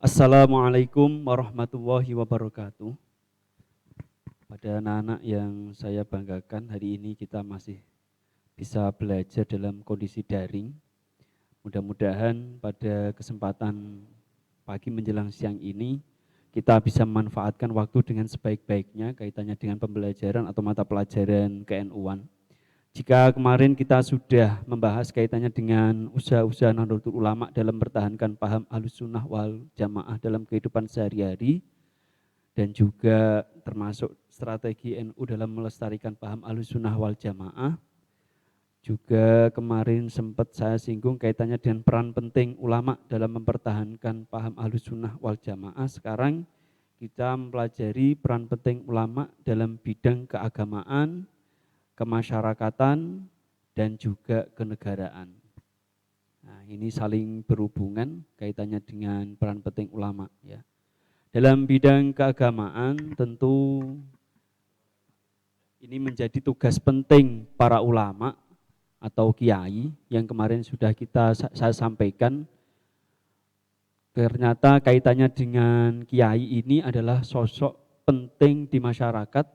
Assalamualaikum warahmatullahi wabarakatuh. Pada anak-anak yang saya banggakan, hari ini kita masih bisa belajar dalam kondisi daring. Mudah-mudahan pada kesempatan pagi menjelang siang ini kita bisa memanfaatkan waktu dengan sebaik-baiknya kaitannya dengan pembelajaran atau mata pelajaran KNU-an. Jika kemarin kita sudah membahas kaitannya dengan usaha-usaha Nahdlatul Ulama dalam mempertahankan paham Ahlussunnah wal Jamaah dalam kehidupan sehari-hari, dan juga termasuk strategi NU dalam melestarikan paham Ahlussunnah wal Jamaah, juga kemarin sempat saya singgung kaitannya dengan peran penting ulama dalam mempertahankan paham Ahlussunnah wal Jamaah. Sekarang kita mempelajari peran penting ulama dalam bidang keagamaan, kemasyarakatan, dan juga kenegaraan. Nah, ini saling berhubungan kaitannya dengan peran penting ulama, ya. Dalam bidang keagamaan tentu ini menjadi tugas penting para ulama atau kiai yang kemarin sudah saya sampaikan. Ternyata kaitannya dengan kiai ini adalah sosok penting di masyarakat,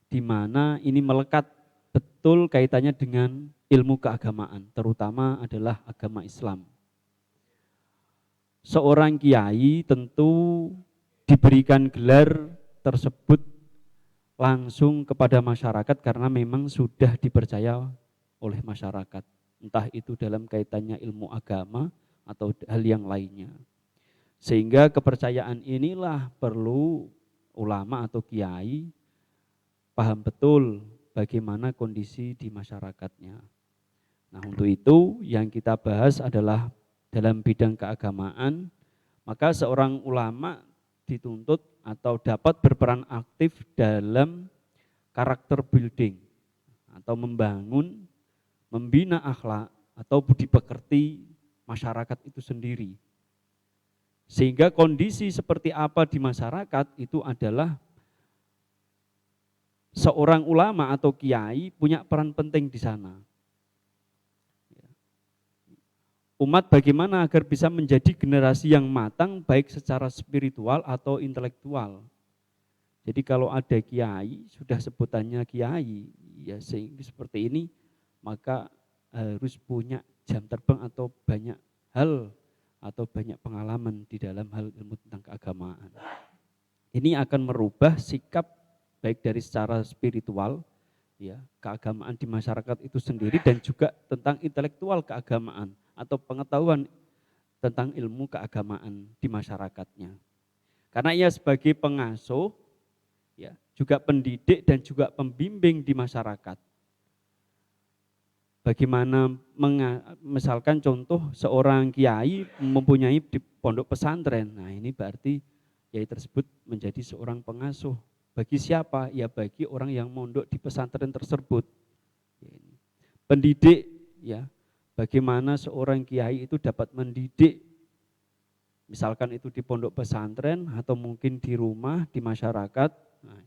di mana ini melekat betul kaitannya dengan ilmu keagamaan, terutama adalah agama Islam. Seorang kiai tentu diberikan gelar tersebut langsung kepada masyarakat karena memang sudah dipercaya oleh masyarakat. Entah itu dalam kaitannya ilmu agama atau hal yang lainnya. Sehingga kepercayaan inilah perlu ulama atau kiai paham betul bagaimana kondisi di masyarakatnya. Nah, untuk itu yang kita bahas adalah dalam bidang keagamaan, maka seorang ulama dituntut atau dapat berperan aktif dalam karakter building atau membangun, membina akhlak atau budi pekerti masyarakat itu sendiri. Sehingga kondisi seperti apa di masyarakat itu adalah seorang ulama atau kiai punya peran penting di sana. Umat bagaimana agar bisa menjadi generasi yang matang baik secara spiritual atau intelektual. Jadi kalau ada kiai, sudah sebutannya kiai, ya sehingga seperti ini, maka harus punya jam terbang atau banyak hal atau banyak pengalaman di dalam hal ilmu tentang keagamaan. Ini akan merubah sikap baik dari secara spiritual, ya, keagamaan di masyarakat itu sendiri, dan juga tentang intelektual keagamaan atau pengetahuan tentang ilmu keagamaan di masyarakatnya. Karena ia sebagai pengasuh, ya, juga pendidik dan juga pembimbing di masyarakat. Bagaimana misalkan contoh seorang kiai mempunyai di pondok pesantren. Nah, ini berarti kiai tersebut menjadi seorang pengasuh. Bagi siapa? Ya bagi orang yang mondok di pesantren tersebut. Pendidik, ya. Bagaimana seorang kiai itu dapat mendidik, misalkan itu di pondok pesantren atau mungkin di rumah, di masyarakat. Nah,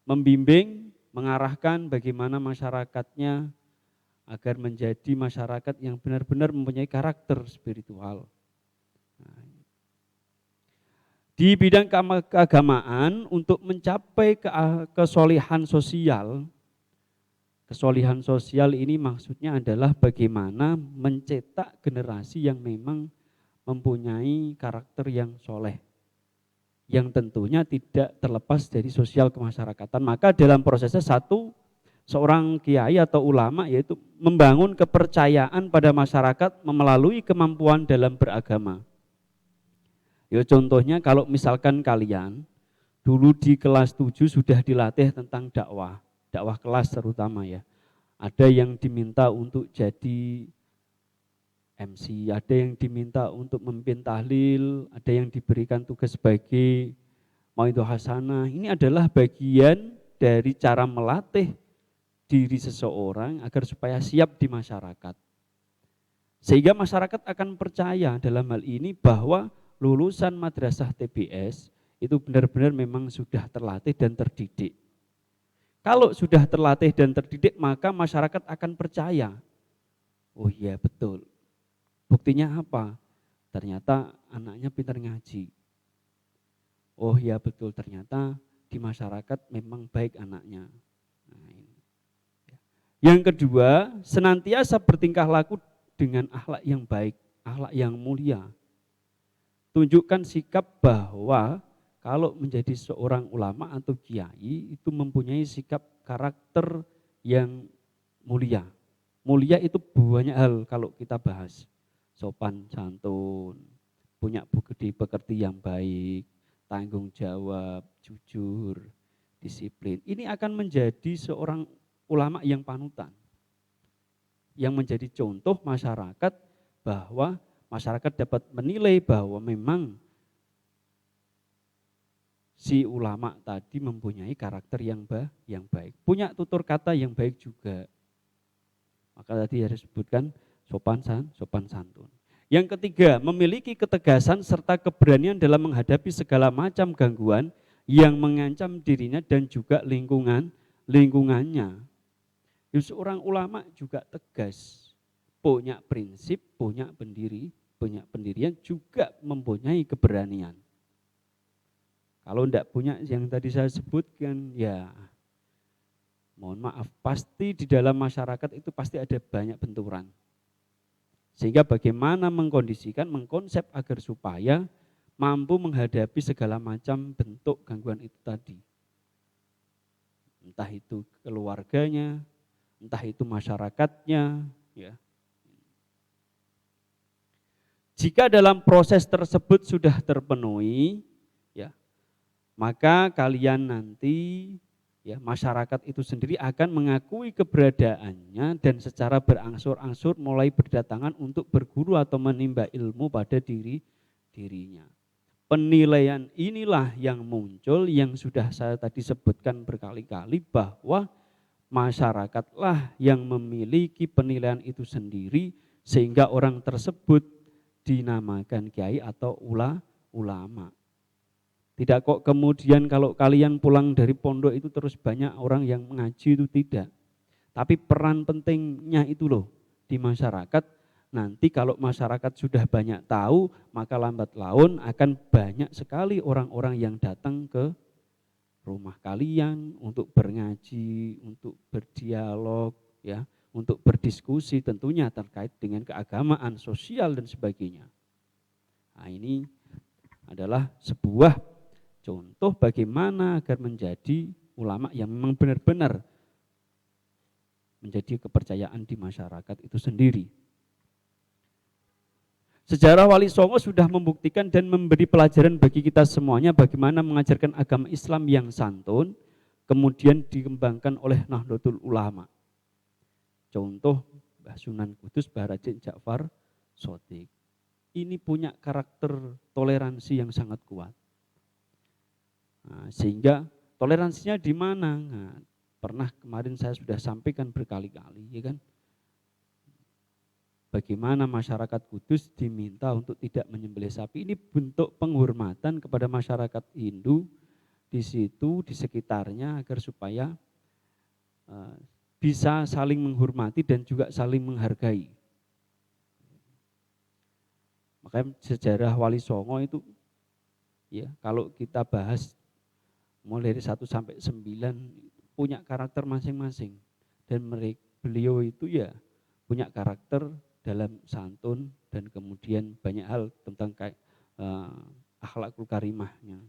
membimbing, mengarahkan bagaimana masyarakatnya agar menjadi masyarakat yang benar-benar mempunyai karakter spiritual. Nah, di bidang keagamaan untuk mencapai kesolihan sosial ini maksudnya adalah bagaimana mencetak generasi yang memang mempunyai karakter yang soleh, yang tentunya tidak terlepas dari sosial kemasyarakatan. Maka dalam prosesnya seorang kiai atau ulama yaitu membangun kepercayaan pada masyarakat melalui kemampuan dalam beragama. Ya contohnya kalau misalkan kalian dulu di kelas 7 sudah dilatih tentang dakwah kelas terutama, ya. Ada yang diminta untuk jadi MC, ada yang diminta untuk memimpin tahlil, ada yang diberikan tugas sebagai mauidhah hasanah. Ini adalah bagian dari cara melatih diri seseorang agar supaya siap di masyarakat. Sehingga masyarakat akan percaya dalam hal ini bahwa lulusan madrasah TBS itu benar-benar memang sudah terlatih dan terdidik. Kalau sudah terlatih dan terdidik, maka masyarakat akan percaya. Oh iya betul. Buktinya apa? Ternyata anaknya pintar ngaji. oh ya betul ternyata di masyarakat memang baik anaknya. Nah, ini. Yang kedua, senantiasa bertingkah laku dengan akhlak yang baik, akhlak yang mulia. Tunjukkan sikap bahwa kalau menjadi seorang ulama atau kiai itu mempunyai sikap karakter yang mulia. Mulia itu banyak hal kalau kita bahas. Sopan santun, punya budi pekerti yang baik, tanggung jawab, jujur, disiplin. Ini akan menjadi seorang ulama yang panutan. Yang menjadi contoh masyarakat bahwa masyarakat dapat menilai bahwa memang si ulama tadi mempunyai karakter yang baik. Punya tutur kata yang baik juga. Maka tadi harus disebutkan sopan santun. Yang ketiga, memiliki ketegasan serta keberanian dalam menghadapi segala macam gangguan yang mengancam dirinya dan juga lingkungannya. Seorang ulama juga tegas, punya prinsip, punya pendirian, juga mempunyai keberanian. Kalau tidak punya yang tadi saya sebutkan, ya mohon maaf, pasti di dalam masyarakat itu pasti ada banyak benturan. Sehingga bagaimana mengkonsep agar supaya mampu menghadapi segala macam bentuk gangguan itu tadi. Entah itu keluarganya, entah itu masyarakatnya, ya. Jika dalam proses tersebut sudah terpenuhi, ya, maka kalian nanti, ya, masyarakat itu sendiri akan mengakui keberadaannya dan secara berangsur-angsur mulai berdatangan untuk berguru atau menimba ilmu pada dirinya. Penilaian inilah yang muncul yang sudah saya tadi sebutkan berkali-kali bahwa masyarakatlah yang memiliki penilaian itu sendiri sehingga orang tersebut dinamakan kiai atau ulama. Tidak kok kemudian kalau kalian pulang dari pondok itu terus banyak orang yang mengaji, itu tidak. Tapi peran pentingnya itu loh di masyarakat. Nanti kalau masyarakat sudah banyak tahu, maka lambat laun akan banyak sekali orang-orang yang datang ke rumah kalian untuk berngaji, untuk berdialog, ya, untuk berdiskusi tentunya terkait dengan keagamaan, sosial dan sebagainya. Nah, ini adalah sebuah contoh bagaimana agar menjadi ulama yang memang benar-benar menjadi kepercayaan di masyarakat itu sendiri. Sejarah Wali Songo sudah membuktikan dan memberi pelajaran bagi kita semuanya bagaimana mengajarkan agama Islam yang santun, kemudian dikembangkan oleh Nahdlatul Ulama. Contoh Mbah Sunan Kudus, Mbah Raden Ja'far Shothiq. Ini punya karakter toleransi yang sangat kuat. Nah, sehingga toleransinya di mana? Nah, pernah kemarin saya sudah sampaikan berkali-kali, ya kan? Bagaimana masyarakat Kudus diminta untuk tidak menyembelih sapi. Ini bentuk penghormatan kepada masyarakat Hindu di situ, di sekitarnya, agar supaya bisa saling menghormati dan juga saling menghargai. Makanya sejarah Wali Songo itu, ya, kalau kita bahas mulai dari 1 sampai 9 punya karakter masing-masing. Dan beliau itu ya punya karakter dalam santun dan kemudian banyak hal tentang akhlakul karimahnya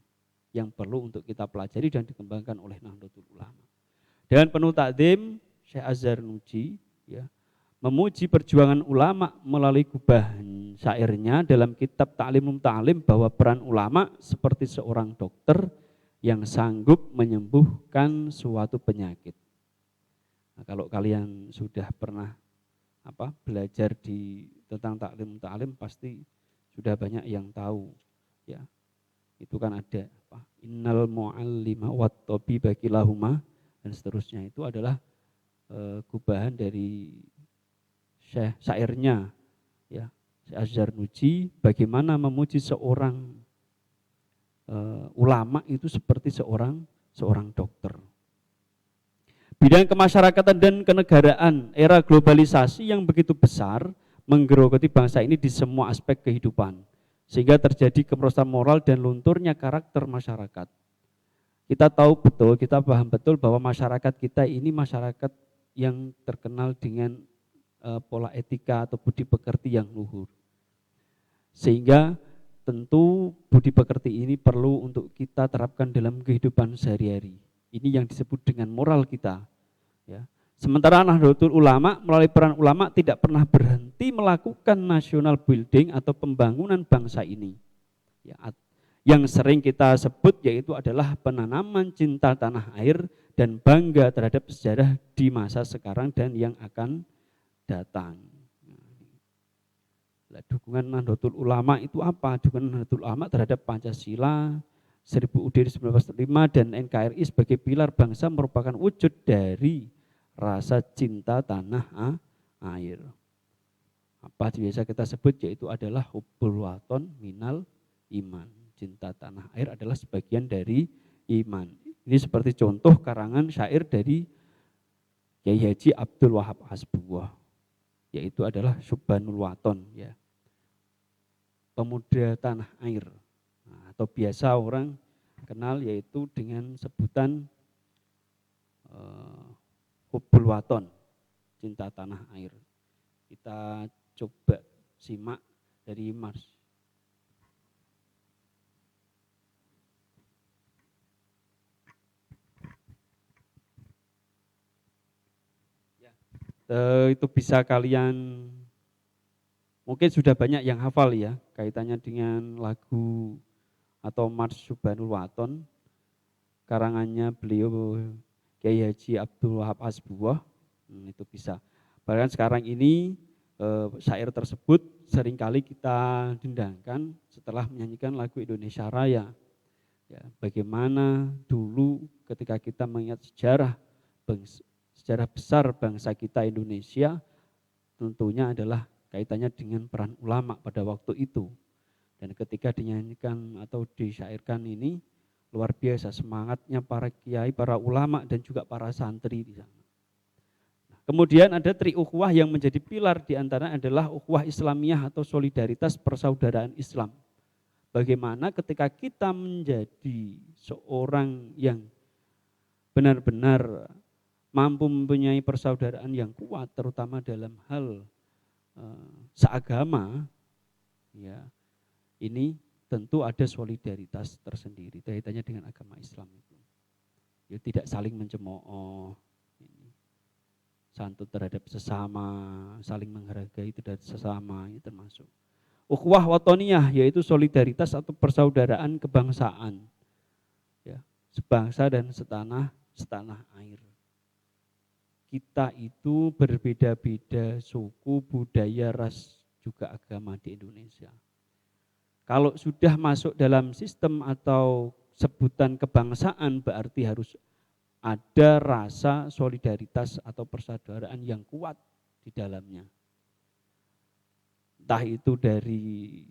yang perlu untuk kita pelajari dan dikembangkan oleh Nahdlatul Ulama. Dengan penuh takdim, Syekh Azhar Nuji, ya, memuji perjuangan ulama melalui gubahan syairnya dalam kitab Ta'limum Ta'lim bahwa peran ulama seperti seorang dokter yang sanggup menyembuhkan suatu penyakit. Nah, kalau kalian sudah pernah belajar tentang taklim pasti sudah banyak yang tahu, ya. Itu kan ada innal muallima wat tabiba kilahuma dan seterusnya, itu adalah gubahan dari Syekh syairnya, ya, Syekh Azhar Nuji, bagaimana memuji seorang ulama itu seperti seorang dokter. Bidang kemasyarakatan dan kenegaraan era globalisasi yang begitu besar menggerogoti bangsa ini di semua aspek kehidupan. sehingga terjadi kemerosotan moral dan lunturnya karakter masyarakat. Kita tahu betul, kita paham betul bahwa masyarakat kita ini masyarakat yang terkenal dengan pola etika atau budi pekerti yang luhur. Sehingga tentu budi pekerti ini perlu untuk kita terapkan dalam kehidupan sehari-hari. Ini yang disebut dengan moral kita. Ya. Sementara Nahdlatul Ulama melalui peran ulama tidak pernah berhenti melakukan national building atau pembangunan bangsa ini. Ya, yang sering kita sebut yaitu adalah penanaman cinta tanah air dan bangga terhadap sejarah di masa sekarang dan yang akan datang. Nah, dukungan Nahdlatul Ulama itu apa? Dukungan Nahdlatul Ulama terhadap Pancasila, 1000 UUD 1945 dan NKRI sebagai pilar bangsa merupakan wujud dari rasa cinta tanah air. Apa biasa kita sebut yaitu adalah hubbul waton minal iman. Cinta tanah air adalah sebagian dari iman. Ini seperti contoh karangan syair dari Kyai Haji Abdul Wahab Hasbuwah, yaitu adalah Subhanul Waton, ya. Pemuda tanah air. Nah, atau biasa orang kenal yaitu dengan sebutan hubbul waton, cinta tanah air. Kita coba simak dari Mars. Ya, itu bisa kalian mungkin sudah banyak yang hafal ya kaitannya dengan lagu atau Mars Subhanul Waton karangannya beliau Kyai Haji Abdul Wahab Hasbuwah. Itu bisa. Bahkan sekarang ini syair tersebut seringkali kita dendangkan setelah menyanyikan lagu Indonesia Raya. Ya, bagaimana dulu ketika kita mengingat sejarah besar bangsa kita Indonesia, tentunya adalah kaitannya dengan peran ulama pada waktu itu. Dan ketika dinyanyikan atau disyairkan ini, luar biasa semangatnya para kiai, para ulama dan juga para santri di sana. Kemudian ada tri ukhuwah yang menjadi pilar di antara adalah ukhuwah Islamiyah atau solidaritas persaudaraan Islam. Bagaimana ketika kita menjadi seorang yang benar-benar mampu mempunyai persaudaraan yang kuat, terutama dalam hal seagama, ya, ini tentu ada solidaritas tersendiri kaitannya dengan agama Islam itu. Ya, tidak saling mencemooh, santun terhadap sesama, saling menghargai terhadap sesama, ini termasuk. Ukhuwah watoniyah yaitu solidaritas atau persaudaraan kebangsaan, ya, sebangsa dan setanah air. Kita itu berbeda-beda suku, budaya, ras, juga agama di Indonesia. Kalau sudah masuk dalam sistem atau sebutan kebangsaan berarti harus ada rasa solidaritas atau persaudaraan yang kuat di dalamnya. Entah itu dari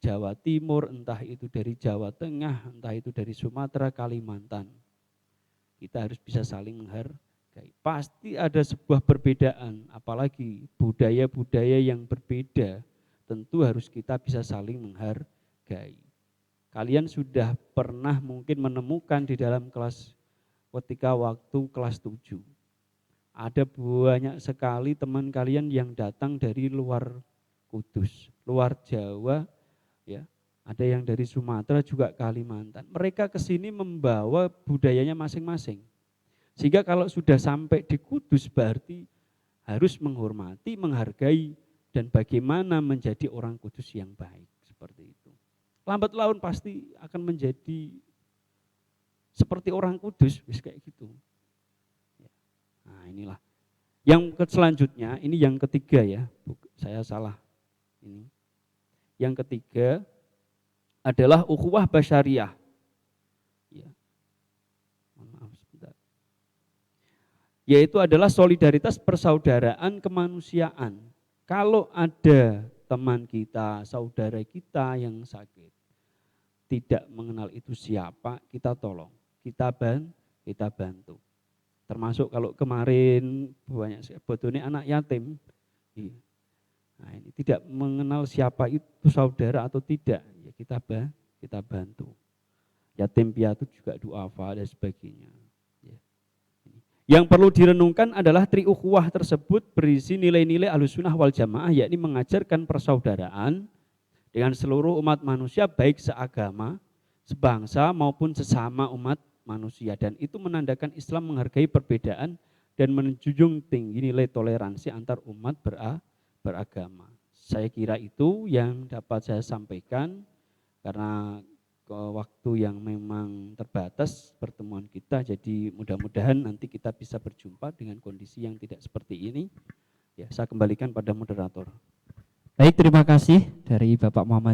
Jawa Timur, entah itu dari Jawa Tengah, entah itu dari Sumatera, Kalimantan. Kita harus bisa saling menghargai. Pasti ada sebuah perbedaan, apalagi budaya-budaya yang berbeda, tentu harus kita bisa saling menghargai. Kalian sudah pernah mungkin menemukan di dalam kelas ketika waktu kelas 7. Ada banyak sekali teman kalian yang datang dari luar Kudus, luar Jawa, ya. Ada yang dari Sumatera juga Kalimantan. Mereka ke sini membawa budayanya masing-masing. Sehingga kalau sudah sampai di Kudus berarti harus menghormati, menghargai dan bagaimana menjadi orang Kudus yang baik, seperti itu. Lambat laun pasti akan menjadi seperti orang Kudus, kayak gitu. Nah, inilah. Yang selanjutnya, ini yang ketiga ya, saya salah. Ini. Yang ketiga adalah ukhuwah basyariah. Ya. Maaf sebentar. Yaitu adalah solidaritas persaudaraan kemanusiaan. Kalau ada teman kita, saudara kita yang sakit, tidak mengenal itu siapa, kita tolong, kita bantu. Termasuk kalau kemarin banyak sebetulnya anak yatim, Nah, ini tidak mengenal siapa itu saudara atau tidak, ya kita bantu. Yatim piatu juga duafa dan sebagainya. Ya. Yang perlu direnungkan adalah triukhuwah tersebut berisi nilai-nilai Ahlussunnah wal Jamaah, yakni mengajarkan persaudaraan dengan seluruh umat manusia baik seagama, sebangsa maupun sesama umat manusia, dan itu menandakan Islam menghargai perbedaan dan menjunjung tinggi nilai toleransi antar umat beragama. Saya kira itu yang dapat saya sampaikan karena waktu yang memang terbatas pertemuan kita, jadi mudah-mudahan nanti kita bisa berjumpa dengan kondisi yang tidak seperti ini. Ya, saya kembalikan pada moderator. Baik, terima kasih dari Bapak Muhammad